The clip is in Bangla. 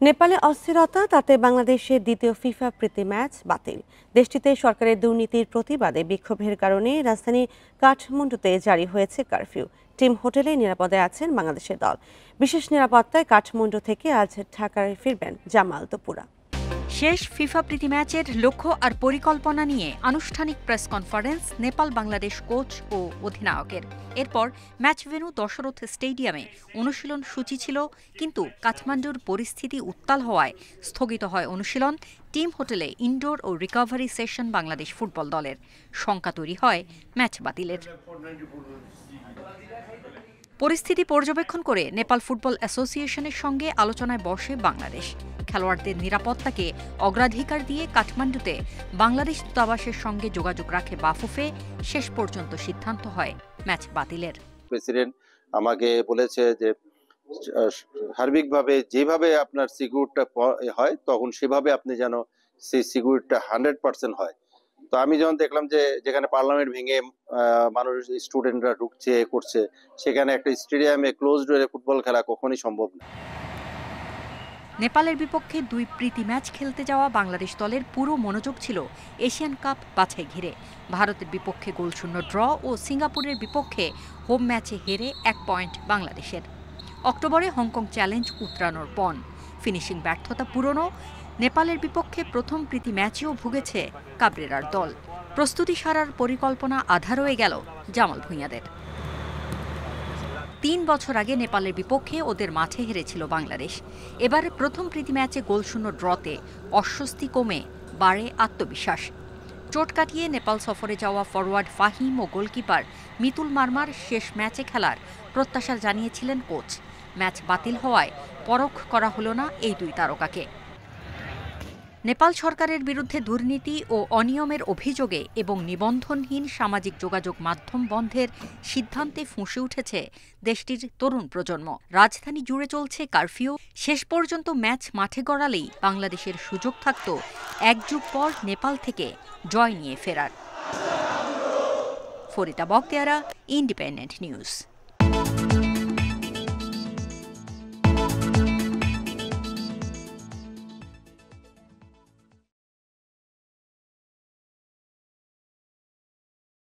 নেপালে অস্থিরতা, তাতে বাংলাদেশের দ্বিতীয় ফিফা প্রীতি ম্যাচ বাতিল। দেশটিতে সরকারের দুর্নীতির প্রতিবাদে বিক্ষোভের কারণে রাজধানী কাঠমান্ডুতে জারি হয়েছে কারফিউ। টিম হোটেলে নিরাপদে আছেন বাংলাদেশের দল। বিশেষ নিরাপত্তায় কাঠমান্ডু থেকে আজ ঢাকায় ফিরবেন জামাল তোপুরা। শেষ ফিফা প্রীতি ম্যাচের লক্ষ্য আর পরিকল্পনা নিয়ে আনুষ্ঠানিক press conference Nepal Bangladesh coach ও অধিনায়কের। এরপর ম্যাচ ভেন্যু দশরথ স্টেডিয়ামে অনুশীলন সূচি ছিল, কিন্তু কাঠমান্ডুর পরিস্থিতি উত্তাল হওয়ায় স্থগিত হয় অনুশীলন। টিম হোটেলে ইনডোর ও রিকভারি সেশন বাংলাদেশ ফুটবল দলের। শঙ্কা তৈরি হয় ম্যাচ বাতিলের। পরিস্থিতি পর্যবেক্ষণ করে নেপাল ফুটবল অ্যাসোসিয়েশনের সঙ্গে আলোচনায় বসে বাংলাদেশ। খেলোয়াড়দের নিরাপত্তাকে অগ্রাধিকার দিয়ে কাঠমান্ডুতে বাংলাদেশ দূতাবাসের সঙ্গে যোগাযোগ রাখে বাফুফে। শেষ পর্যন্ত সিদ্ধান্ত হয় ম্যাচ বাতিলের। প্রেসিডেন্ট আমাকে বলেছে যে সার্বিকভাবে যেভাবে আপনার সিকিউরিটিটা হয় তখন সেভাবে আপনি যেন সেই সিকিউরিটিটা 100% হয়। তো আমি যখন দেখলাম যে যেখানে পার্লামেন্ট ভেঙে মানুষ স্টুডেন্টরা ঢুকছে করছে, সেখানে একটা স্টেডিয়ামে ক্লোজ ডোরে ফুটবল খেলা কখনোই সম্ভব না। নেপালের বিপক্ষে দুই প্রীতি ম্যাচ খেলতে যাওয়া বাংলাদেশ দলের পুরো মনোযোগ ছিল এশিয়ান কাপ বাছাই ঘিরে। ভারতের বিপক্ষে গোলশূন্য ড্র ও সিঙ্গাপুরের বিপক্ষে হোম ম্যাচে হেরে 1 পয়েন্ট বাংলাদেশের। অক্টোবরে হংকং চ্যালেঞ্জ উতরানোর পণ, ফিনিশিং ব্যর্থতা পুরনো। নেপালের বিপক্ষে প্রথম প্রীতি ম্যাচেও ভুগেছে কাবরেরার দল। প্রস্তুতি সারার পরিকল্পনা আধা রয়ে গেল জামাল ভূঁইয়াদের। 3 বছর আগে নেপালের বিপক্ষে ওদের মাঠে হেরেছিল বাংলাদেশ। এবার প্রথম প্রীতি ম্যাচে গোলশূন্য ড্রতে অস্বস্তি কমে বাড়ে আত্মবিশ্বাস। চোট কাটিয়ে নেপাল সফরে যাওয়া ফরওয়ার্ড ফাহিম ও গোলকিপার মিতুল মারমার শেষ ম্যাচে খেলার প্রত্যাশা জানিয়েছিলেন কোচ। ম্যাচ বাতিল হওয়ায় পরখ করা হলো না এই দুই তারকাকে। নেপাল সরকারের বিরুদ্ধে দুর্নীতি ও অনিয়মের অভিযোগে এবং নিবন্ধনহীন সামাজিক যোগাযোগ মাধ্যম বন্ধের সিদ্ধান্তে ফুঁসে উঠেছে দেশটির তরুণ প্রজন্ম। রাজধানী জুড়ে চলছে কারফিউ। শেষ পর্যন্ত ম্যাচ মাঠে গড়ালেই বাংলাদেশের সুযোগ থাকত 1 যুগ পর নেপাল থেকে জয় নিয়ে ফেরার। Farida Bakhtiyara, independent news.